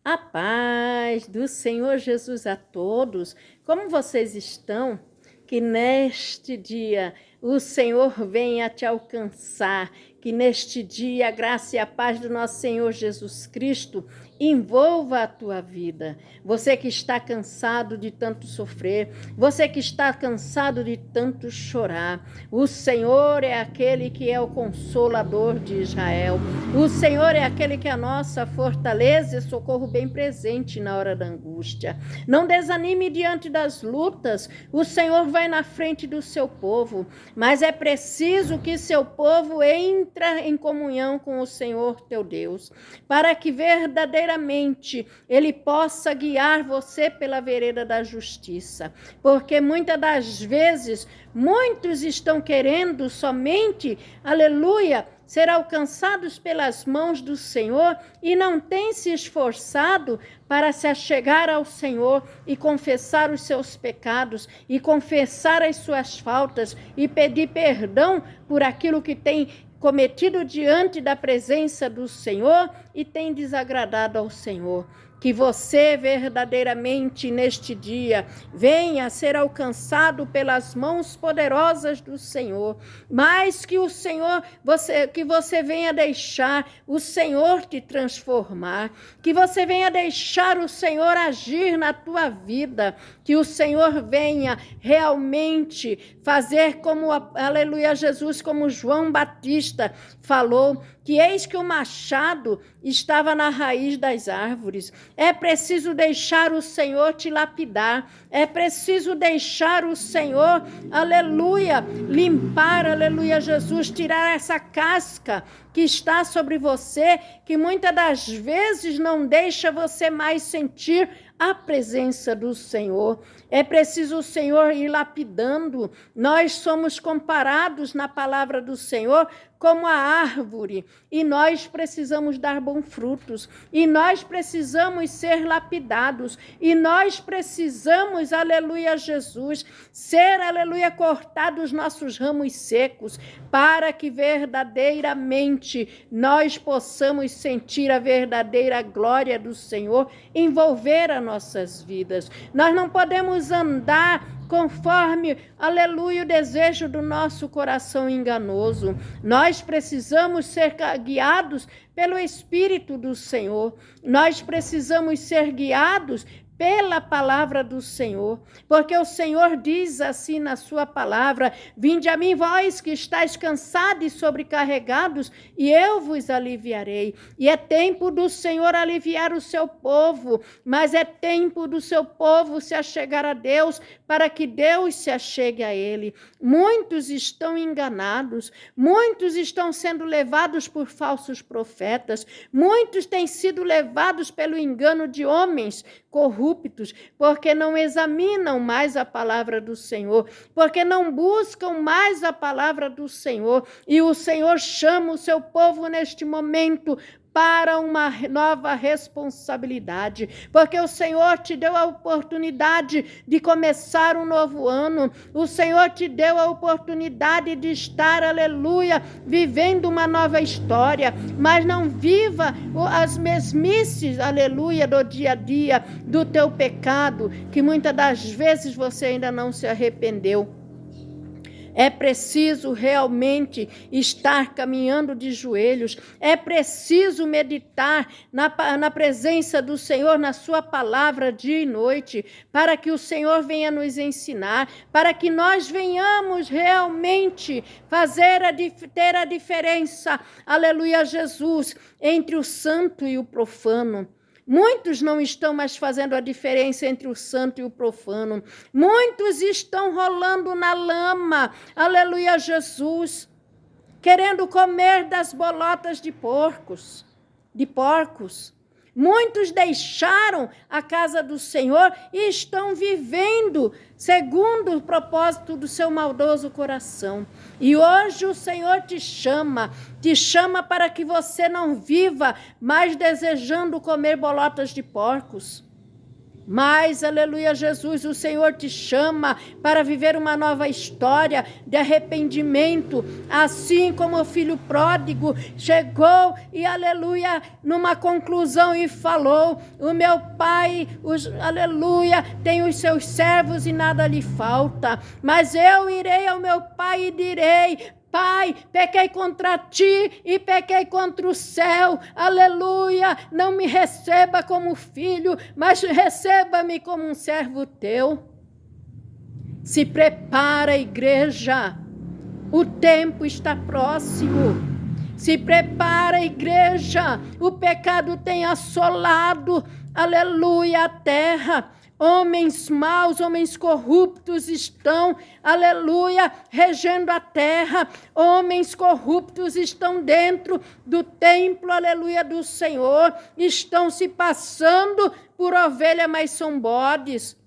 A paz do Senhor Jesus a todos. Como vocês estão? Que neste dia o Senhor venha te alcançar, que neste dia a graça e a paz do nosso Senhor Jesus Cristo envolva a tua vida. Você que está cansado de tanto sofrer, você que está cansado de tanto chorar, o Senhor é aquele que é o consolador de Israel. O Senhor é aquele que é a nossa fortaleza e socorro bem presente na hora da angústia. Não desanime diante das lutas, o Senhor vai na frente do seu povo, mas é preciso que seu povo entre em comunhão com o Senhor teu Deus, para que verdadeiramente Ele possa guiar você pela vereda da justiça, porque muitas das vezes muitos estão querendo somente, aleluia, ser alcançados pelas mãos do Senhor e não têm se esforçado para se achegar ao Senhor e confessar os seus pecados e confessar as suas faltas e pedir perdão por aquilo que tem cometido diante da presença do Senhor e tem desagradado ao Senhor. Que você verdadeiramente neste dia venha a ser alcançado pelas mãos poderosas do Senhor, mas que o Senhor, que você venha deixar o Senhor te transformar, que você venha deixar o Senhor agir na tua vida, que o Senhor venha realmente fazer como, aleluia, Jesus, como João Batista falou, que eis que o machado estava na raiz das árvores. É preciso deixar o Senhor te lapidar. É preciso deixar o Senhor, aleluia, limpar, aleluia, Jesus, tirar essa casca que está sobre você, que muitas das vezes não deixa você mais sentir a presença do Senhor. É preciso o Senhor ir lapidando. Nós somos comparados na palavra do Senhor como a árvore, e nós precisamos dar bons frutos, e nós precisamos ser lapidados, e nós precisamos, aleluia, Jesus, ser, aleluia, cortados os nossos ramos secos, para que verdadeiramente nós possamos sentir a verdadeira glória do Senhor envolver as nossas vidas. Nós não podemos andar conforme, aleluia, o desejo do nosso coração enganoso. Nós precisamos ser guiados pelo Espírito do Senhor. Nós precisamos ser guiados pela palavra do Senhor, porque o Senhor diz assim na sua palavra: vinde a mim vós que estáis cansados e sobrecarregados, e eu vos aliviarei. E é tempo do Senhor aliviar o seu povo, mas é tempo do seu povo se achegar a Deus, para que Deus se achegue a ele. Muitos estão enganados, muitos estão sendo levados por falsos profetas, muitos têm sido levados pelo engano de homens corruptos, porque não examinam mais a palavra do Senhor, porque não buscam mais a palavra do Senhor, e o Senhor chama o seu povo neste momento para uma nova responsabilidade, porque o Senhor te deu a oportunidade de começar um novo ano, o Senhor te deu a oportunidade de estar, aleluia, vivendo uma nova história, mas não viva as mesmices, aleluia, do dia a dia, do teu pecado, que muitas das vezes você ainda não se arrependeu. É preciso realmente estar caminhando de joelhos, é preciso meditar na presença do Senhor, na sua palavra dia e noite, para que o Senhor venha nos ensinar, para que nós venhamos realmente ter a diferença, aleluia, Jesus, entre o santo e o profano. Muitos não estão mais fazendo a diferença entre o santo e o profano. Muitos estão rolando na lama, aleluia, Jesus, querendo comer das bolotas de porcos. Muitos deixaram a casa do Senhor e estão vivendo segundo o propósito do seu maldoso coração. E hoje o Senhor te chama para que você não viva mais desejando comer bolotas de porcos. Mas, aleluia, Jesus, o Senhor te chama para viver uma nova história de arrependimento, assim como o filho pródigo chegou e, aleluia, numa conclusão e falou: o meu pai, aleluia, tem os seus servos e nada lhe falta, mas eu irei ao meu pai e direi: Pai, pequei contra ti e pequei contra o céu, aleluia, não me receba como filho, mas receba-me como um servo teu. Se prepara, igreja, o tempo está próximo. Se prepara, igreja, o pecado tem assolado, aleluia, a terra. Homens maus, homens corruptos estão, aleluia, regendo a terra. Homens corruptos estão dentro do templo, aleluia, do Senhor. Estão se passando por ovelha, mas são bodes.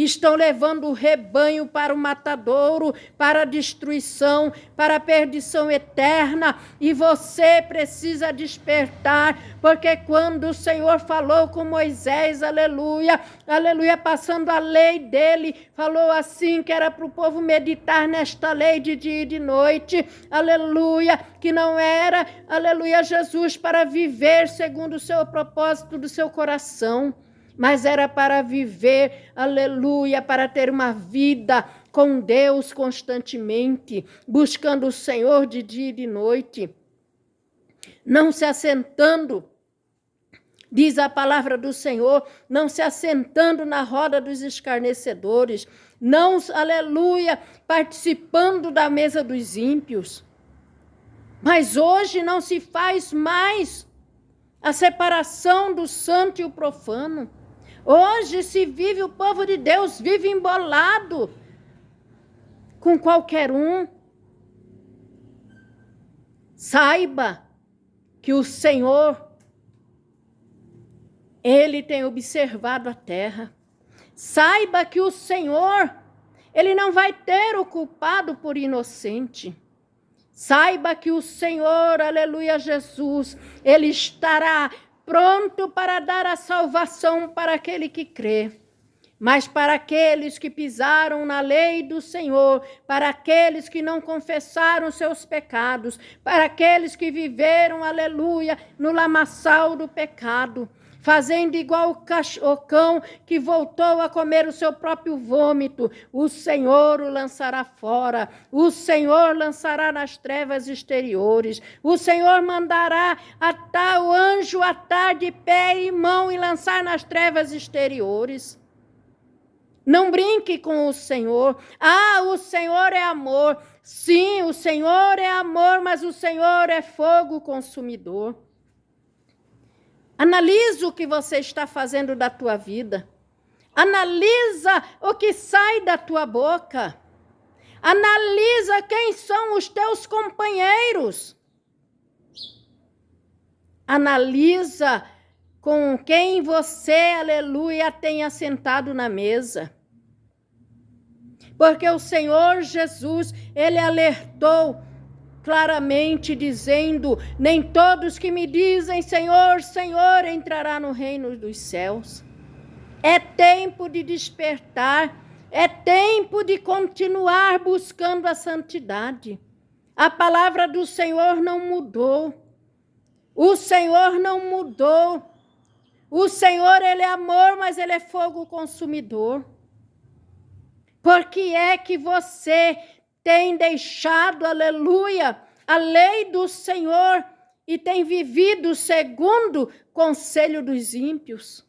Estão levando o rebanho para o matadouro, para a destruição, para a perdição eterna. E você precisa despertar, porque quando o Senhor falou com Moisés, aleluia, aleluia, passando a lei dele, falou assim, que era para o povo meditar nesta lei de dia e de noite, aleluia, que não era, aleluia, Jesus, para viver segundo o seu propósito do seu coração, mas era para viver, aleluia, para ter uma vida com Deus constantemente, buscando o Senhor de dia e de noite, não se assentando, diz a palavra do Senhor, não se assentando na roda dos escarnecedores, não, aleluia, participando da mesa dos ímpios. Mas hoje não se faz mais a separação do santo e o profano. Hoje se vive, o povo de Deus vive embolado com qualquer um. Saiba que o Senhor, Ele tem observado a terra. Saiba que o Senhor, Ele não vai ter o culpado por inocente. Saiba que o Senhor, aleluia, Jesus, Ele estará pronto para dar a salvação para aquele que crê. Mas para aqueles que pisaram na lei do Senhor, para aqueles que não confessaram seus pecados, para aqueles que viveram, aleluia, no lamaçal do pecado, fazendo igual o cão que voltou a comer o seu próprio vômito, o Senhor o lançará fora, o Senhor lançará nas trevas exteriores, o Senhor mandará atar o anjo, atar de pé e mão e lançar nas trevas exteriores. Não brinque com o Senhor. Ah, o Senhor é amor. Sim, o Senhor é amor, mas o Senhor é fogo consumidor. Analisa o que você está fazendo da tua vida. Analisa o que sai da tua boca. Analisa quem são os teus companheiros. Analisa com quem você, aleluia, tem assentado na mesa. Porque o Senhor Jesus, Ele alertou claramente dizendo: nem todos que me dizem Senhor, Senhor, entrará no reino dos céus. É tempo de despertar, é tempo de continuar buscando a santidade. A palavra do Senhor não mudou. O Senhor não mudou. O Senhor, Ele é amor, mas Ele é fogo consumidor. Por que é que você tem deixado, aleluia, a lei do Senhor e tem vivido segundo o conselho dos ímpios?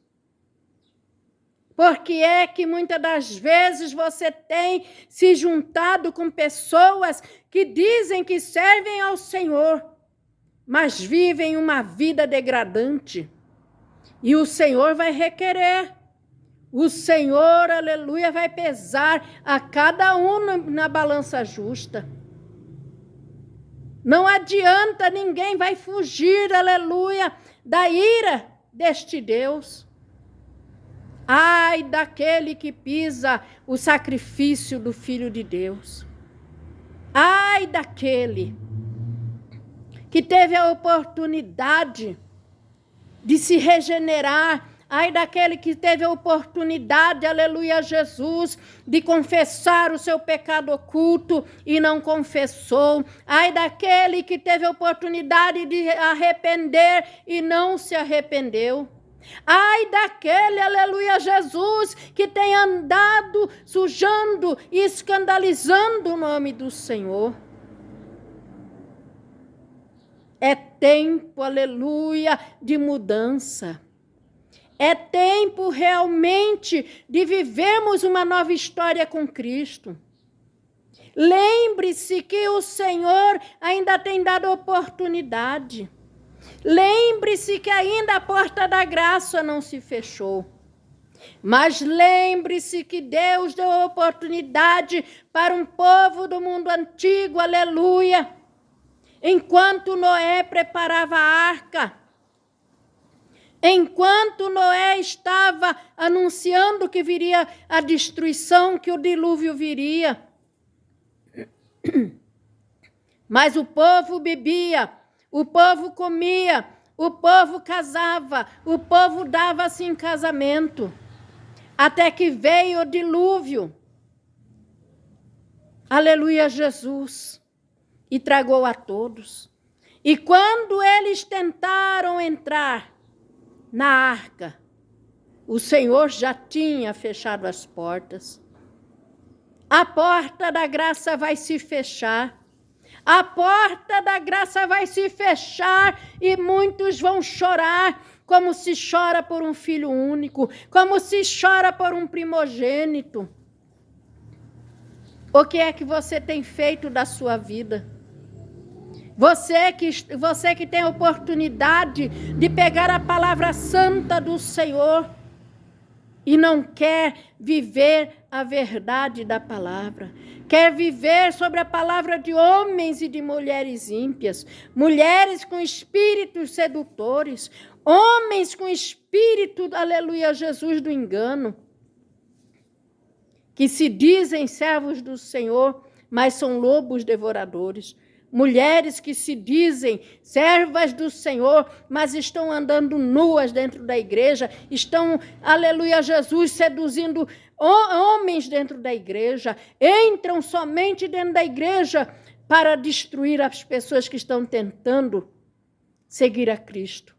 Por que é que muitas das vezes você tem se juntado com pessoas que dizem que servem ao Senhor, mas vivem uma vida degradante? E o Senhor vai requerer. O Senhor, aleluia, vai pesar a cada um na balança justa. Não adianta, ninguém vai fugir, aleluia, da ira deste Deus. Ai daquele que pisa o sacrifício do Filho de Deus. Ai daquele que teve a oportunidade de se regenerar Ai daquele que teve a oportunidade, aleluia, Jesus, de confessar o seu pecado oculto e não confessou. Ai daquele que teve a oportunidade de arrepender e não se arrependeu. Ai daquele, aleluia, Jesus, que tem andado sujando e escandalizando o nome do Senhor. É tempo, aleluia, de mudança. É tempo realmente de vivermos uma nova história com Cristo. Lembre-se que o Senhor ainda tem dado oportunidade. Lembre-se que ainda a porta da graça não se fechou. Mas lembre-se que Deus deu oportunidade para um povo do mundo antigo, aleluia. Enquanto Noé preparava a arca, enquanto Noé estava anunciando que viria a destruição, que o dilúvio viria. Mas o povo bebia, o povo comia, o povo casava, o povo dava-se em casamento. Até que veio o dilúvio. Aleluia, Jesus. E tragou a todos. E quando eles tentaram entrar na arca, o Senhor já tinha fechado as portas. A porta da graça vai se fechar. A porta da graça vai se fechar e muitos vão chorar, como se chora por um filho único, como se chora por um primogênito. O que é que você tem feito da sua vida? Você que tem a oportunidade de pegar a palavra santa do Senhor e não quer viver a verdade da palavra. Quer viver sobre a palavra de homens e de mulheres ímpias, mulheres com espíritos sedutores, homens com espírito, aleluia, Jesus, do engano, que se dizem servos do Senhor, mas são lobos devoradores. Mulheres que se dizem servas do Senhor, mas estão andando nuas dentro da igreja, estão, aleluia, Jesus, seduzindo homens dentro da igreja, entram somente dentro da igreja para destruir as pessoas que estão tentando seguir a Cristo.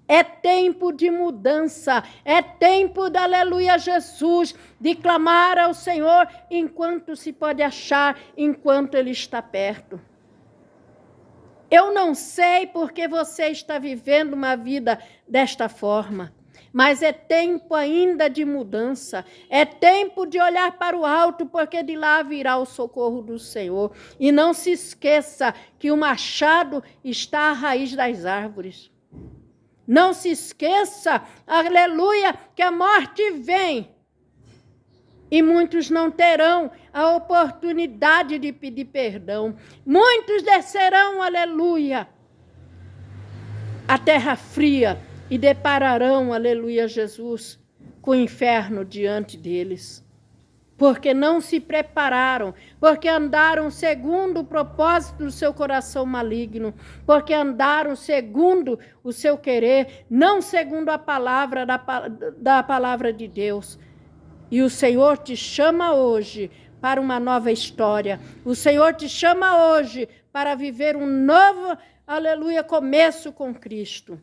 É tempo de mudança, é tempo da aleluia Jesus, de clamar ao Senhor enquanto se pode achar, enquanto Ele está perto. Eu não sei porque você está vivendo uma vida desta forma, mas é tempo ainda de mudança, é tempo de olhar para o alto, porque de lá virá o socorro do Senhor. E não se esqueça que o machado está à raiz das árvores. Não se esqueça, aleluia, que a morte vem. E muitos não terão a oportunidade de pedir perdão. Muitos descerão, aleluia, a terra fria e depararão, aleluia, Jesus, com o inferno diante deles. Porque não se prepararam, porque andaram segundo o propósito do seu coração maligno, porque andaram segundo o seu querer, não segundo a palavra da palavra de Deus. E o Senhor te chama hoje para uma nova história. O Senhor te chama hoje para viver um novo, aleluia, começo com Cristo.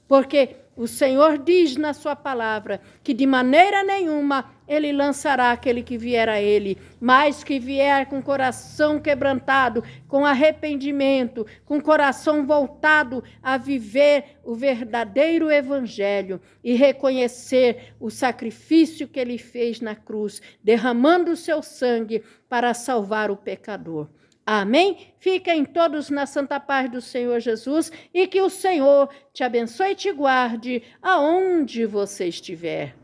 Porque o Senhor diz na sua palavra que de maneira nenhuma Ele lançará aquele que vier a Ele, mas que vier com coração quebrantado, com arrependimento, com coração voltado a viver o verdadeiro evangelho e reconhecer o sacrifício que Ele fez na cruz, derramando o seu sangue para salvar o pecador. Amém? Fiquem todos na santa paz do Senhor Jesus e que o Senhor te abençoe e te guarde aonde você estiver.